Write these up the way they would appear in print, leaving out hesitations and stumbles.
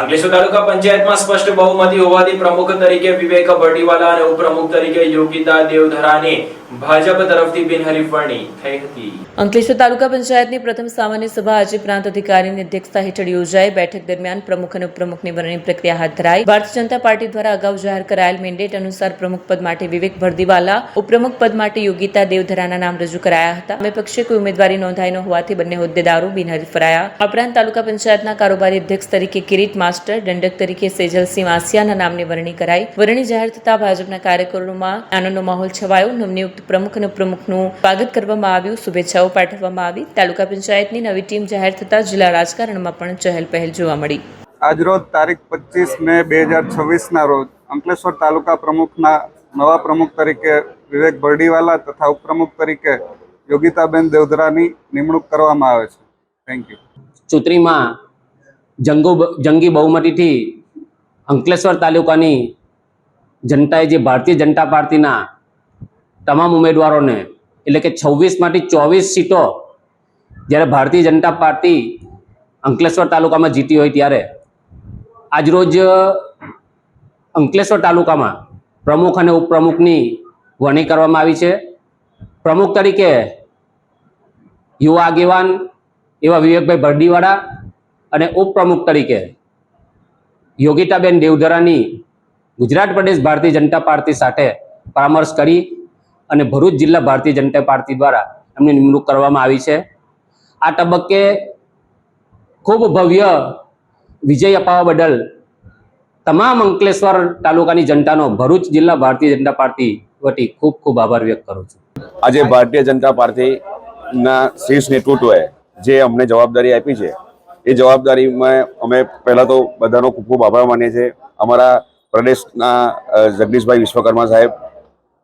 અંકલેશ્વર તાલુકા પંચાયતમાં સ્પષ્ટ બહુમતી હોવાથી પ્રમુખ તરીકે વિવેક ભરડીવાલા અને ઉપપ્રમુખ તરીકે યોગિતા દેવધરાને ભાજપ તરફથી બિનહરીફ વરણી થઈ હતી। અંકલેશ્વર તાલુકા પંચાયતની પ્રથમ સામાન્ય સભા આજે પ્રાંત અધિકારીની અધ્યક્ષતા હેઠળ યોજાઈ। બેઠક દરમિયાન પ્રમુખ અને ઉપપ્રમુખની વરણી પ્રક્રિયા હાથ ધરાઈ। ભારતીય જનતા પાર્ટી દ્વારા અગાઉ જાહેર કરાયેલ મેન્ડેટ અનુસાર પ્રમુખ પદ માટે વિવેક ભરડીવાલા, ઉપપ્રમુખ પદ માટે યોગિતા દેવધરાના નામ રજૂ કરાયા હતા। અમે પક્ષે કોઈ ઉમેદવારી નોંધાઈ ન હોવાથી બંને હોદ્દેદારો બિનહરીફ કરાયા। આ ઉપરાંત તાલુકા પંચાયતના કારોબારી અધ્યક્ષ તરીકે કિરીટ માસ્ટર, દંડક તરીકે સેજલસિંહ વાસિયાના નામની વરણી કરાઈ। વરણી જાહેર થતા ભાજપના કાર્યકરોમાં આનંદનો માહોલ છવાયો। નવનિયુક્ત પ્રમુખ અને ઉપપ્રમુખનું સ્વાગત કરવામાં આવ્યું, શુભેચ્છાઓ પાઠવવામાં આવી। તાલુકા પંચાયતની નવી ટીમ જાહેર થતા જિલ્લા રાજકારણમાં પણ ચહેલ પહેલ જોવા મળી। આજરોજ તારીખ 25 મે 2026ના રોજ અંકલેશ્વર તાલુકા પ્રમુખના નવા પ્રમુખ તરીકે વિવેક ભરડીવાલા તથા ઉપપ્રમુખ તરીકે યોગિતાબેન દેવધરાની નિમણૂક કરવામાં આવે છે। Thank you. ચૂંટણીમાં જંગી બહુમતીથી અંકલેશ્વર તાલુકાની જનતાએ જે ભારતીય જનતા પાર્ટીના તમામ ઉમેદવારોને એટલે કે 26માંથી 24 સીટો જ્યારે ભારતીય જનતા પાર્ટી અંકલેશ્વર તાલુકામાં જીતી હોય ત્યારે આજરોજ અંકલેશ્વર તાલુકામાં પ્રમુખ અને ઉપપ્રમુખની વરણી કરવામાં આવી છે। પ્રમુખ તરીકે યુવા આગેવાન એવા વિવેકભાઈ ભરડીવાળા અને ઉપપ્રમુખ તરીકે યોગિતાબેન દેવધરાની ગુજરાત પ્રદેશ ભારતીય જનતા પાર્ટી સાથે પરામર્શ કરી અને ભરૂચ જિલ્લા ભારતીય જનતા પાર્ટી દ્વારા એમની નિમણૂક કરવામાં આવી છે। આ તબક્કે ખૂબ ભવ્ય વિજય અપાવવા બદલ તમામ અંકલેશ્વર તાલુકાની જનતાનો ભરૂચ જિલ્લા ભારતીય જનતા પાર્ટી વતી ખૂબ ખૂબ આભાર વ્યક્ત કરું છું। આજે ભારતીય જનતા પાર્ટીના શીર્ષ નેતૃત્વએ જે અમને જવાબદારી આપી છે એ જવાબદારીમાં અમે પહેલાં તો બધાનો ખૂબ ખૂબ આભાર માનીએ છીએ। અમારા પ્રદેશના જગદીશભાઈ વિશ્વકર્મા સાહેબ,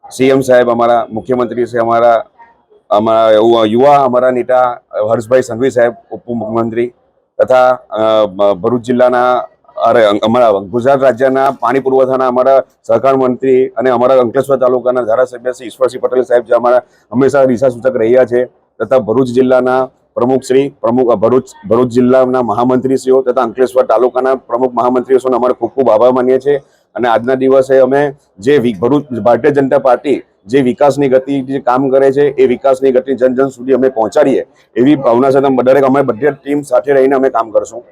સીએમ સાહેબ, અમારા મુખ્યમંત્રી છે, અમારા યુવા અમારા નેતા હર્ષભાઈ સંઘવી સાહેબ, ઉપમુખ્યમંત્રી તથા ભરૂચ જિલ્લાના અમારા ગુજરાત રાજ્યના પાણી પુરવઠાના અમારા સહકાર મંત્રી અને અમારા અંકલેશ્વર તાલુકાના ધારાસભ્ય શ્રી ઈશ્વરસિંહ પટેલ સાહેબ જે અમારા હંમેશા દિશાસૂચક રહ્યા છે, તથા ભરૂચ જિલ્લાના ભરૂચ જિલ્લાના મહામંત્રીશ્રીઓ તથા અંકલેશ્વર તાલુકાના પ્રમુખ મહામંત્રીશ્રીઓનો અમારે ખૂબ ખૂબ આભાર માનીએ છીએ। અને આજના દિવસે અમે જે ભરૂચ ભારતીય જનતા પાર્ટી જે વિકાસની ગતિ જે કામ કરે છે એ વિકાસની ગતિ જન જન સુધી અમે પહોંચાડીએ એવી ભાવના સાથે દરેક અમે બધી ટીમ સાથે રહીને અમે કામ કરશું।